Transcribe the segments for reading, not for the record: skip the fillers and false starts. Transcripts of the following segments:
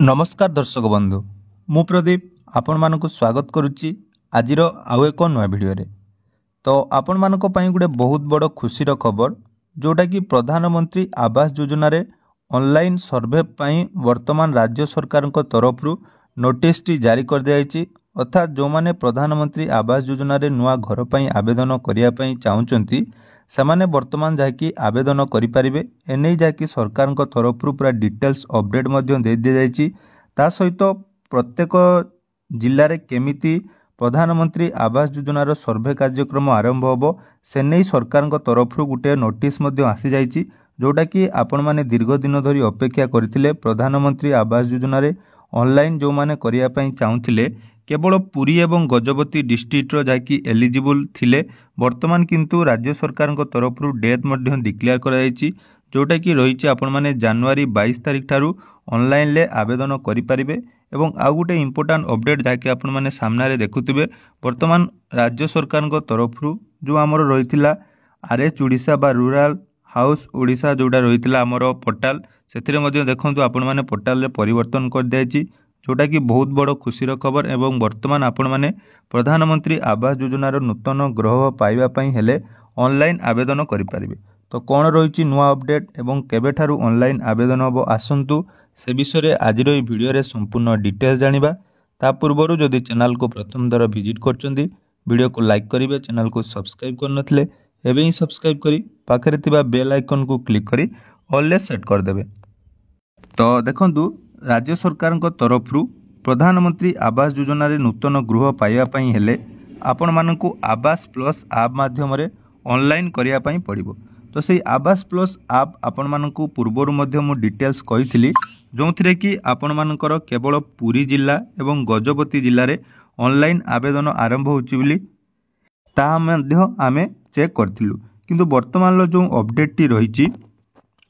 नमस्कार दर्शक बंधु मु प्रदीप आपण मानक स्वागत करुच्ची आज आउ एक नुआ भिडियो तो आपण मानक पई गोटे बहुत बड़ खुशीर खबर जोटा कि प्रधानमंत्री आवास योजना रे ऑनलाइन सर्वे पई वर्तमान राज्य सरकार तरफ नोटिस टी जारी कर दिया। अर्थात जो माने प्रधानमंत्री आवास योजना रे नुआ घर पई आवेदन करिया पई चाहुचंती सेमाने वर्तमान जाकि आवेदन करें एने जाकि सरकार तरफ पूरा डिटेल्स अपडेट दे दी जाइए। ता सहित प्रत्येक जिले में केमिति प्रधानमंत्री आवास योजनार सर्वे कार्यक्रम आरंभ होबो से नहीं सरकार तरफ गोटे नोटिस आसी जाइए जोटा कि आपण माने दीर्घ दिन धरी अपेक्षा करथिले। प्रधानमंत्री आवास योजना रे ऑनलाइन जो माने करिया पई चाहुथिले केवल पुरी एवं गजपति डिस्ट्रिक्टर जाकि एलिजिबल थिले वर्तमान किंतु राज्य सरकार तरफ डेट डिक्लेयर कराई जोटा कि रही आपण माने जनवरी 22 तारिख ठारू ऑनलाइन ले आवेदन करें। एवं आउ गोटे इम्पोर्टाट अपडेट जहाँकि आपण माने सामने देखुथिबे वर्तमान राज्य सरकार तरफ जो आमर रही आरएच ओडिशा बा रूराल हाउस ओडिशा जोटा रही आमर पोर्टाल से देखो आपण माने पोर्टाल रे परिवर्तन कर दिया जोटा कि बहुत बड़ खुशीर खबर। एवं वर्तमान आपण माने प्रधानमंत्री आवास योजनार नूतन गृह पाइबापी हेले ऑनलाइन आवेदन करें। तो कौन रही नुआ अपडेट एवं केबेठारू ऑनलाइन आवेदन हम आसतु से विषय आज भिडियो रे संपूर्ण डिटेल्स जानिबा। ता पूर्व जदि चैनल को प्रथम थर विजिट करछंदी वीडियो को लाइक करेंगे, चैनल को सब्सक्राइब करनथिले एबे ही सब्सक्राइब करी पाखरे थिबा बेल आइकन को क्लिक करी ऑल ले सेट कर देबे। तो देखंतु राज्य सरकार तरफ प्रधानमंत्री आवास योजना रे नूतन गृह पाइबापी हेले आपण मानकु आवास प्लस आप माध्यम रे ऑनलाइन करिया पई पड़िबो। तो से आवास प्लस आप आपण मानकु पूर्वरु मध्य मु डिटेल्स कहिथिली जो थिरे कि आपण मानकर केवल पुरी जिला एवं गजपति जिल्ला रे ऑनलाइन आवेदन आरंभ होची बोली ता मध्य आमे चेक करथिलु। किंतु वर्तमान जो अपडेट टी रहिची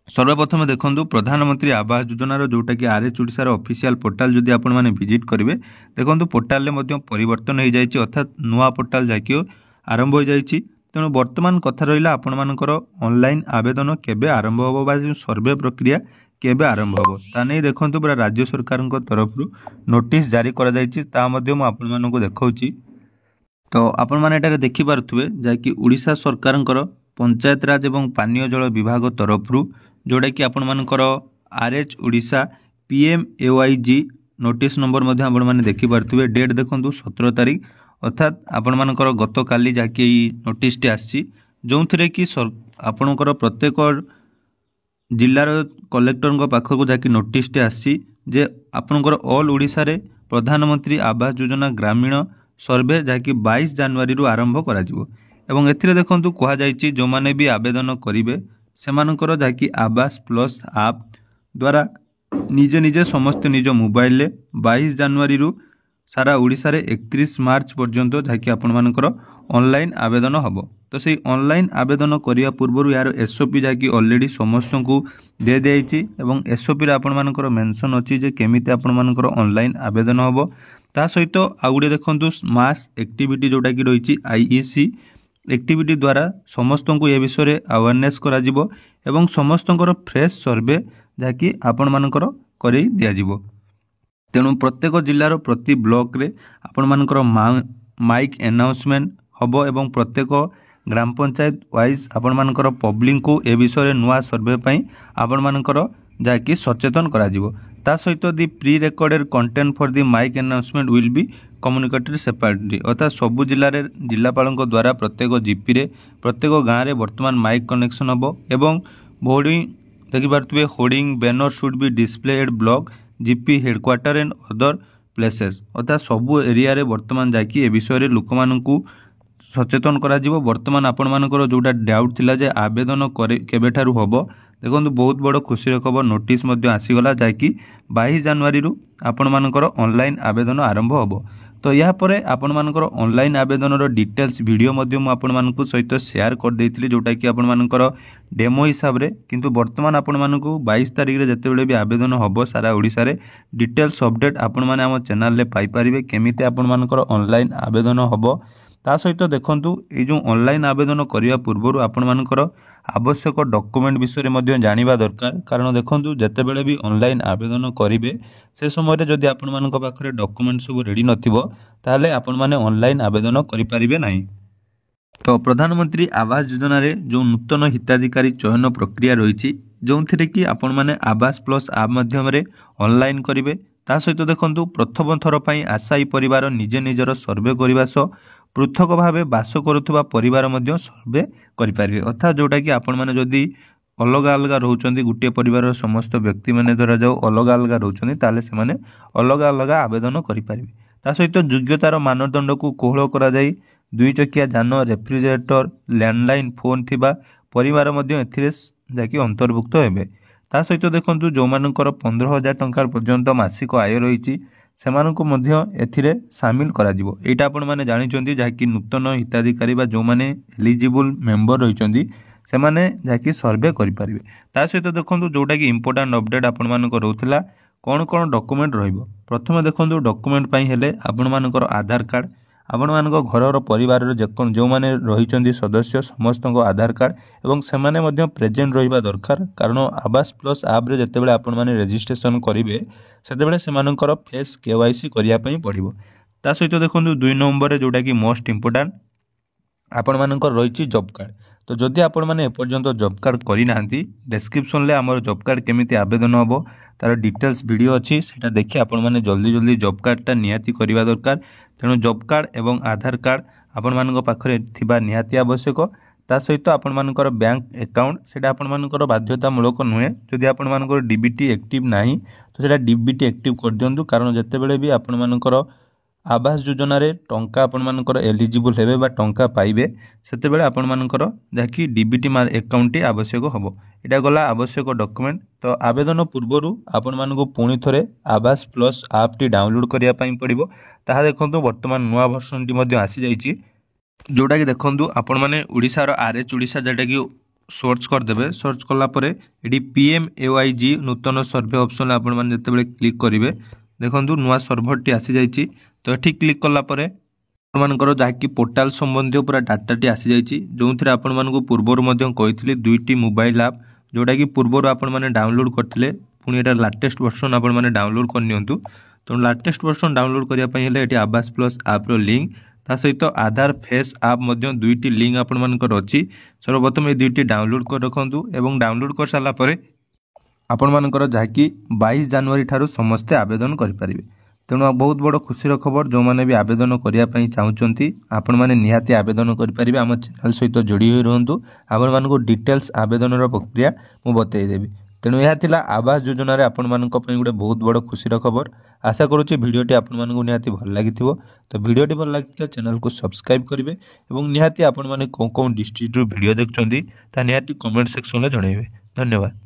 सर्वप्रथम देखो प्रधानमंत्री आवास योजनार जोटा कि आरएच ओडिशार ऑफिशियल पोर्टाल जदि आपण माने विजिट करेंगे देखो पोर्टाल में परिवर्तन हो जाए अर्थात नुआ पोर्टाल जाकि आरंभ हो जाए। तेणु वर्तमान कथा रहा आपण मानकर ऑनलाइन आवेदन केबे आरंभ होबो बा सर्वे प्रक्रिया केबे आरंभ होबो ता नहीं देखो पूरा राज्य सरकार तरफ नोटिस जारी करा जायछि ता मध्य मु आपण मानकु देखाउछि। तो आपण माने एटारे देखि पारुथुबे जाकि ओडिशा सरकार पंचायत राज एवं पानीय जल विभाग तरफ जोटा कि आपण मानकर RH Odisha PMAYG notice number आपण माने देखि पारुथुबे। डेट देखंतु 17 तारिख अर्थात आपण मानकर गत काली जाकि नोटिस टी आसी जो थिरे कि आपणकर प्रत्येक जिलार कलेक्टर पाखक जाकि नोटिस टी आसी जे आपणकर ऑल ओडिशा रे प्रधानमंत्री आवास योजना ग्रामीण सर्वे जाकि 22 जनवरी रु आरंभ करा जिवो। एवं एथिरे देखंतु कहा जायछि जो माने भी आवेदन करिवे सेमानकर जाकि आवास प्लस आप द्वारा निजे निजे समस्त निज मोबाइल 22 जनवरी रु सारा ओडिशा रे 31 मार्च पर्यंत जाकि आपण मानकर ऑनलाइन आवेदन हबो। तो से ऑनलाइन आवेदन करिया पूर्व यार एसओपी जाकि ऑलरेडी समस्त को दे देइछि एवं एसओपी रे आपण मानकर मेंशन अछि जे केमिति आपण मानकर ऑनलाइन आवेदन हबो। ता सहित आ गुडे देखंतु मास एक्टिविटी जोटा कि रहिछि IEC एक्टिविटी द्वारा समस्त को ए विषय रे अवेयरनेस करा जिवो एवं समस्तଙ୍କର फ्रेश सर्वे जाकि आपण मानकर करै दिया जिवो। तेणु प्रत्येक जिल्लार प्रति ब्लॉक रे आपण मानकर माइक अनाउंसमेंट हबो एवं प्रत्येक ग्राम पंचायत वाइज आपण मानकर पब्लिक को ए विषय रे नुआ सर्वे पई आपण मानकर जाकि सचेतन करा जिवो। ता सहित the pre recorded content for the mic announcement will be communicated separately अर्थात सबु जिले में जिलापाल द्वारा प्रत्येक जीपी रे प्रत्येक गाँव में वर्तमान माइक कनेक्शन हम एवं होर्डिंग देखिपे hoarding banner should be display at block GP headquarter and other places अर्थात सबु एरिया रे वर्तमान जाकि ए विषय रे लोक मानकु सचेतन करा जिवो। वर्तमान आपण मानकर जोटा डाउट थिला जे आवेदन केबेठारू हबो देखो बहुत बड़ खुशी खबर नोटिस आसीगला जाकि 22 जनवरी रु आपण मानकर ऑनलाइन आवेदन आरंभ होबो। तो या परे आपण मानकर ऑनलाइन आवेदन डिटेल्स वीडियो आपण मानकु सहित शेयर कर देइथिली जोटा कि आपण मानकर डेमो हिसाब रे किंतु वर्तमान आपण मानकु 22 तारिख रे जतेबेले भी आवेदन होबो सारा ओडिसा रे डिटेल्स अपडेट आपण माने हम चैनल रे पाई परिबे केमिति आपण मानकर ऑनलाइन आवेदन होबो। ता सहित देखंतु ए जो ऑनलाइन आवेदन करिया पूर्व आपण मानकर आवश्यक डॉक्यूमेंट विषय में जानिबा दरकार। कारण देखंतु जेतेबेले भी ऑनलाइन आवेदन करिवे से समय जदि आपण मानक पाखरे डॉक्यूमेंट सब रेडी नथिबो ताले आपण माने ऑनलाइन आवेदन करि परिबे नाही। तो प्रधानमंत्री आवास योजना रे जो नूतन हिताधिकारी चयन प्रक्रिया रही जो थे कि आपण माने आवास प्लस आप माध्यम रे ऑनलाइन करिवे। ता सहित देखंतु प्रथम थर पई आशायी परिवार निजे निजर सर्वे करबा सह पृथक भावे बास करुवा परिवार मध्य सर्वे करें। अर्थात जोटा कि आपण माने जदि अलग अलग रोचंती गोटे परिवार समस्त व्यक्ति माने धरा जाऊ अलग अलग रोचंती ताले से माने अलग अलग आवेदन करें। ता सहित योग्यतार मानदंड को कोहल करा जाई दुई चकिया जान रेफ्रिजरेटर लैंडलाइन फोन थिबा परिवार मध्य एथिरे जाकि अंतर्भुक्त हेबे। ता सहित देखंतु जो मानकर 15,000 टंका पर्यंत मासिक आय रही सेमानंको मध्य एथिरे शामिल करा जिवो। एटा आपण माने जानिचंती जाकि नूतन हिताधिकारी बा जो माने एलिजिबल मेंबर रहिचंती से माने जाकि सर्वे करि परिबे। ता सहित देखंतु जोटा कि इंपोर्टेंट अपडेट आपण मानकर रहउतला कोन कोन डॉक्यूमेंट रहिबो। प्रथमे देखंतु डॉक्यूमेंट पई हेले आपण मानकर आधार कार्ड आपण मानक घरर परिवार जो माने रहिचंती सदस्य समस्त आधार कार्ड एवं सेमाने मध्य प्रेजेंट रहिबा दरकार। कारण आवास प्लस आप रे जेतेबेले आपण माने रजिस्ट्रेशन करिवे सेतेबेले सेमानकर फेस केवाईसी करिया पई पड़िबो। ता सहित देखंतु 2 नंबर रे जोटा कि मोस्ट इंपोर्टेंट आपण मानकर रहिची जॉब कार्ड। तो जदि आपण माने एपर्यंत जॉब कार्ड करि नाहंती डिस्क्रिप्शन ले हमर जॉब कार्ड केमिति आवेदन हबो तार डिटेल्स वीडियो अच्छी सेटा देखि आपण माने जल्दी जल्दी जॉब कार्डटा निहाती करिवा दरकार। तेणु जॉब कार्ड एवं आधार कार्ड आपण मानक पाखरे थिबा निहाती आवश्यक। ता सहित आपण मानकर बैंक अकाउंट सेटा आपण मानकर बाध्यतामूलक नुहे। जदि आपण मानकर डीबीटी एक्टिव नाही तो सेटा डीबीटी एक्टिव कर दियंतु। कारण जेतेबेले भी आपण मानकर आवास योजना रे टंका आपण मानकर एलिजिबल हेबे बा टंका पाइबे सेतेबेले आपण मानकर जाकि डीबीटी अकाउंट टी आवश्यक हबो। एटा गला आवश्यक डॉक्यूमेंट। तो आवेदन पूर्वरु आपण मानको पुणी थरे आवास प्लस आप टी डाउनलोड करिया पई पड़िबो। ताहा देखंतु वर्तमान नुवा वर्जन टी मध्ये आसी जाईची जोटा कि देखंतु आपण माने ओडिसा रो आरएच ओडिसा जेटा कि सर्च कर देबे। सर्च करला परे एडी पीएमएवाईजी नूतन सर्वे ऑप्शन आपण माने जेतेबेले क्लिक करिवे देखंतु नुवा सर्वर टी आसी जाईची। तो एठी क्लिक करला परे आपण मानकर जाकि पोर्टल संबंधी पूरा डाटा टी आसी जाईची जो थरे आपण मानको पूर्वरु मध्ये कहितली दुईटी मोबाइल ऐप जोटा कि पूर्वरु आपण माने डाउनलोड करथिले पुनी एटा लेटेस्ट वर्जन आपण माने डाउनलोड कर नियंतु। तो लेटेस्ट वर्जन डाउनलोड करिया पई हेले एठी आवास प्लस आप रो लिंक ता सहित आधार फेस आप मध्य दुईटी लिंक आपण मानकर अछि। सर्वप्रथम ए दुईटी डाउनलोड कर रखंतु एवं डाउनलोड कर साला परे आपण मानकर जाकि 22 जनवरी ठारू समस्त आवेदन करि परिबे। तेणु बहुत बड़ खुशी खबर जो मैंने भी आवेदन करने चाहूँगी आपण मैंने निहाती आवेदन करेंगे। आम चैनल सहित जोड़ी हुई रुहतु आपण मानक डिटेल्स आवेदन प्रक्रिया मुझे बतईदेवी। तेणु यह थिला आवास योजना रे आपण मानक पई गोटे बहुत बड़ खुशी खबर। आशा करुच्ची भिडियोटी आपण मानक निहाती भल लगी। तो भिडियोटी भल लगी चैनल को सब्सक्राइब करेंगे और निहाती आपण माने कौन कौन डिस्ट्रिक्ट वीडियो देखुं निहाती कमेंट सेक्शन में जनइबे। धन्यवाद।